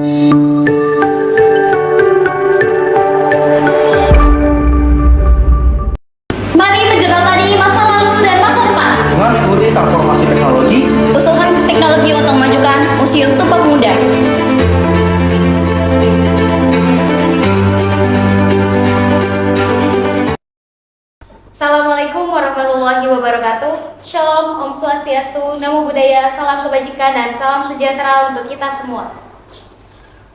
Mari menjembatani masa lalu dan masa depan. Dengan mengikuti transformasi teknologi, Usulkan teknologi untuk memajukan Museum Sumpah Pemuda. Assalamualaikum warahmatullahi wabarakatuh. Shalom, Om Swastiastu, Namo Buddhaya, salam kebajikan dan salam sejahtera untuk kita semua.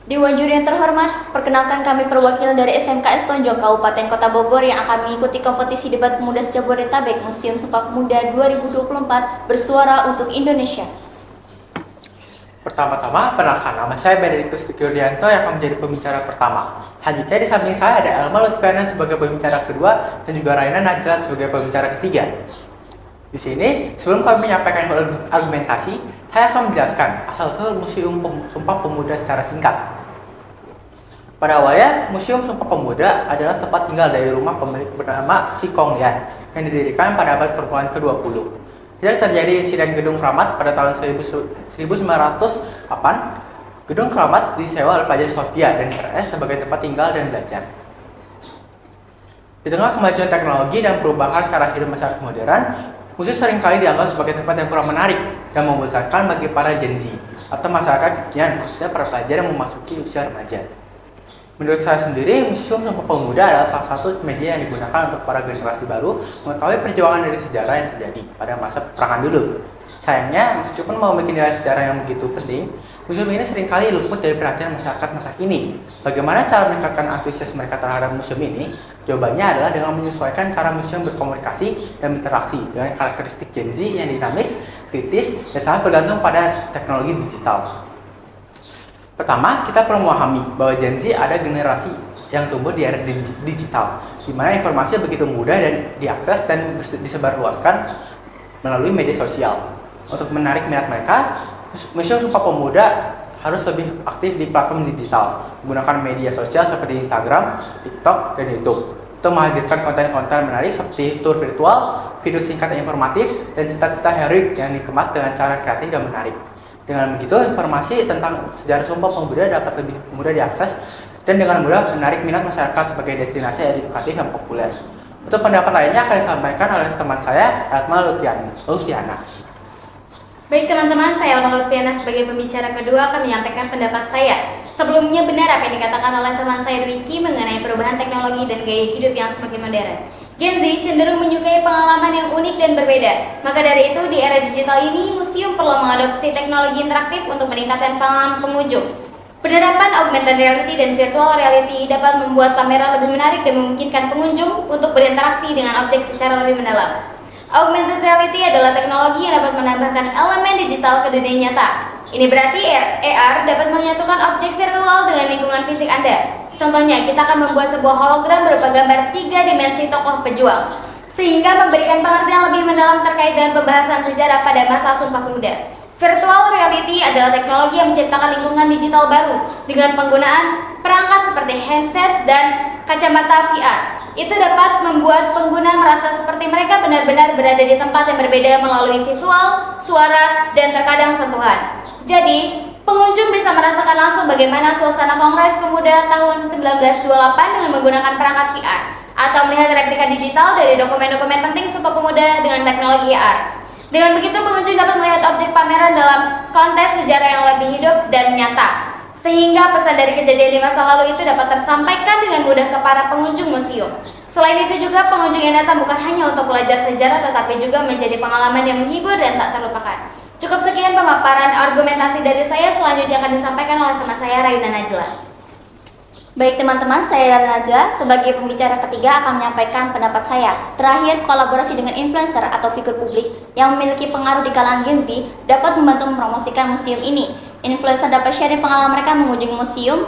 Dewan juri yang terhormat, perkenalkan kami perwakilan dari SMK Tonjong Kabupaten Kota Bogor yang akan mengikuti kompetisi debat pemuda Jabodetabek Museum Sumpah Pemuda 2024 bersuara untuk Indonesia. Pertama-tama, perkenalkan nama saya Benedictus Dikirdianto yang akan menjadi pembicara pertama. Selanjutnya di samping saya ada Elma Lutfiana sebagai pembicara kedua dan juga Raina Najla sebagai pembicara ketiga. Di sini, sebelum kami menyampaikan argumentasi, saya akan menjelaskan asal-usul Museum Sumpah Pemuda secara singkat. Pada awalnya, Museum Sumpah Pemuda adalah tempat tinggal dari rumah pemilik bernama Si Kong Lian yang didirikan pada abad pertengahan ke-20. Sejak terjadi insiden Gedung Keramat pada tahun 1908, Gedung Keramat disewa oleh pelajar Sofia dan RS sebagai tempat tinggal dan belajar. Di tengah kemajuan teknologi dan perubahan cara hidup masyarakat modern, museum seringkali dianggap sebagai tempat yang kurang menarik dan membosankan bagi para Gen Z atau masyarakat kekinian, khususnya para pelajar yang memasuki usia remaja. Menurut saya sendiri, Museum Sumpah Pemuda adalah salah satu media yang digunakan untuk para generasi baru mengetahui perjuangan dari sejarah yang terjadi pada masa peperangan dulu. Sayangnya, meskipun memiliki nilai sejarah yang begitu penting, museum ini seringkali luput dari perhatian masyarakat masa kini. Bagaimana cara meningkatkan antusias mereka terhadap museum ini? Jawabannya adalah dengan menyesuaikan cara museum berkomunikasi dan berinteraksi dengan karakteristik Gen Z yang dinamis, kritis, dan sangat bergantung pada teknologi digital. Pertama, kita perlu memahami bahwa Gen Z ada generasi yang tumbuh di era digital, di mana informasi begitu mudah dan diakses dan disebarluaskan melalui media sosial. Untuk menarik minat mereka, Museum Sumpah Pemuda harus lebih aktif di platform digital, menggunakan media sosial seperti Instagram, TikTok, dan YouTube, untuk menghadirkan konten-konten menarik seperti tour virtual, video singkat yang informatif, dan cita-cita heroik yang dikemas dengan cara kreatif dan menarik. Dengan begitu, informasi tentang sejarah Sumpah Pemuda dapat lebih mudah diakses dan dengan mudah menarik minat masyarakat sebagai destinasi edukatif yang populer. Untuk pendapat lainnya akan disampaikan oleh teman saya, Elma Lutfiana. Baik teman-teman, saya Elma Lutfiana sebagai pembicara kedua akan menyampaikan pendapat saya. Sebelumnya benar apa yang dikatakan oleh teman saya Dwiki mengenai perubahan teknologi dan gaya hidup yang semakin modern. Gen Z cenderung menyukai pengalaman yang unik dan berbeda. Maka dari itu, di era digital ini, museum perlu mengadopsi teknologi interaktif untuk meningkatkan pengalaman pengunjung. Penerapan augmented reality dan virtual reality dapat membuat pameran lebih menarik dan memungkinkan pengunjung untuk berinteraksi dengan objek secara lebih mendalam. Augmented reality adalah teknologi yang dapat menambahkan elemen digital ke dunia nyata. Ini berarti AR dapat menyatukan objek virtual dengan lingkungan fisik Anda. Contohnya, kita akan membuat sebuah hologram berupa gambar 3 dimensi tokoh pejuang, sehingga memberikan pengertian lebih mendalam terkait dengan pembahasan sejarah pada masa Sumpah Pemuda. Virtual reality adalah teknologi yang menciptakan lingkungan digital baru dengan penggunaan perangkat seperti handset dan kacamata VR. Itu dapat membuat pengguna merasa seperti mereka benar-benar berada di tempat yang berbeda melalui visual, suara, dan terkadang sentuhan. Jadi, pengunjung bisa merasakan langsung bagaimana suasana Kongres Pemuda tahun 1928 dengan menggunakan perangkat VR, atau melihat replika digital dari dokumen-dokumen penting Sumpah Pemuda dengan teknologi AR. Dengan begitu, pengunjung dapat melihat objek pameran dalam konteks sejarah yang lebih hidup dan nyata, sehingga pesan dari kejadian di masa lalu itu dapat tersampaikan dengan mudah ke para pengunjung museum. Selain itu juga, pengunjung yang datang bukan hanya untuk belajar sejarah, tetapi juga menjadi pengalaman yang menghibur dan tak terlupakan. Cukup sekian pemaparan argumentasi dari saya, selanjutnya akan disampaikan oleh teman saya Raina Najla. Baik teman-teman, saya Raina Najla sebagai pembicara ketiga akan menyampaikan pendapat saya. Terakhir, kolaborasi dengan influencer atau figur publik yang memiliki pengaruh di kalangan Gen Z dapat membantu mempromosikan museum ini. Influencer dapat sharing pengalaman mereka mengunjungi museum,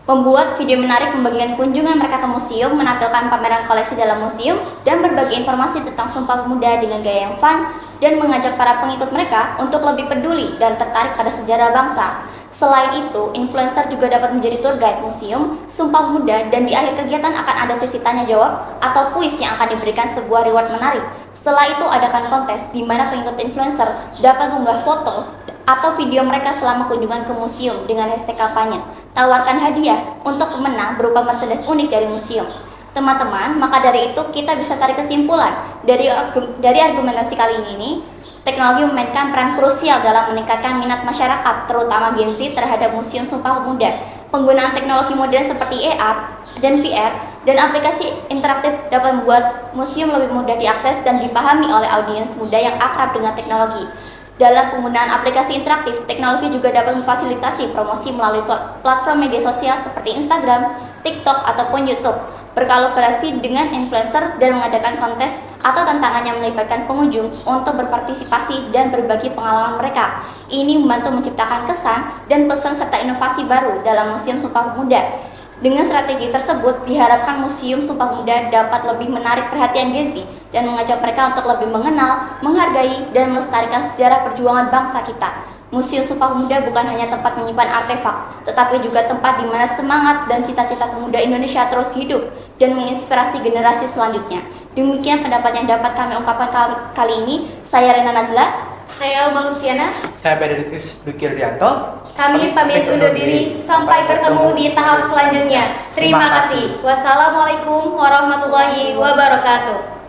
membuat video menarik membagikan kunjungan mereka ke museum, menampilkan pameran koleksi dalam museum, dan berbagi informasi tentang Sumpah Pemuda dengan gaya yang fun, dan mengajak para pengikut mereka untuk lebih peduli dan tertarik pada sejarah bangsa. Selain itu, influencer juga dapat menjadi tour guide museum Sumpah Pemuda, dan di akhir kegiatan akan ada sesi tanya jawab atau kuis yang akan diberikan sebuah reward menarik. Setelah itu adakan kontes di mana pengikut influencer dapat mengunggah foto atau video mereka selama kunjungan ke museum dengan hashtag kampanye. Tawarkan hadiah untuk pemenang berupa Mercedes unik dari museum. Teman-teman, maka dari itu kita bisa tarik kesimpulan dari argumentasi kali ini, teknologi memainkan peran krusial dalam meningkatkan minat masyarakat, terutama Gen Z terhadap Museum Sumpah Pemuda. Penggunaan teknologi modern seperti AR dan VR dan aplikasi interaktif dapat membuat museum lebih mudah diakses dan dipahami oleh audiens muda yang akrab dengan teknologi. Dalam penggunaan aplikasi interaktif, teknologi juga dapat memfasilitasi promosi melalui platform media sosial seperti Instagram, TikTok, ataupun YouTube, berkolaborasi dengan influencer dan mengadakan kontes atau tantangan yang melibatkan pengunjung untuk berpartisipasi dan berbagi pengalaman mereka. Ini membantu menciptakan kesan dan pesan serta inovasi baru dalam Museum Sumpah Pemuda. Dengan strategi tersebut, diharapkan Museum Sumpah Pemuda dapat lebih menarik perhatian Gen Z dan mengajak mereka untuk lebih mengenal, menghargai, dan melestarikan sejarah perjuangan bangsa kita. Museum Sumpah Pemuda bukan hanya tempat menyimpan artefak, tetapi juga tempat di mana semangat dan cita-cita pemuda Indonesia terus hidup dan menginspirasi generasi selanjutnya. Demikian pendapat yang dapat kami ungkapkan kali ini. Saya Rena Najla. Saya Alma Lutfiana. Saya Bedritus Duki Rudianto. Kami pamit undur diri. Sampai bertemu di tahap selanjutnya. Terima kasih. Wassalamualaikum warahmatullahi wabarakatuh.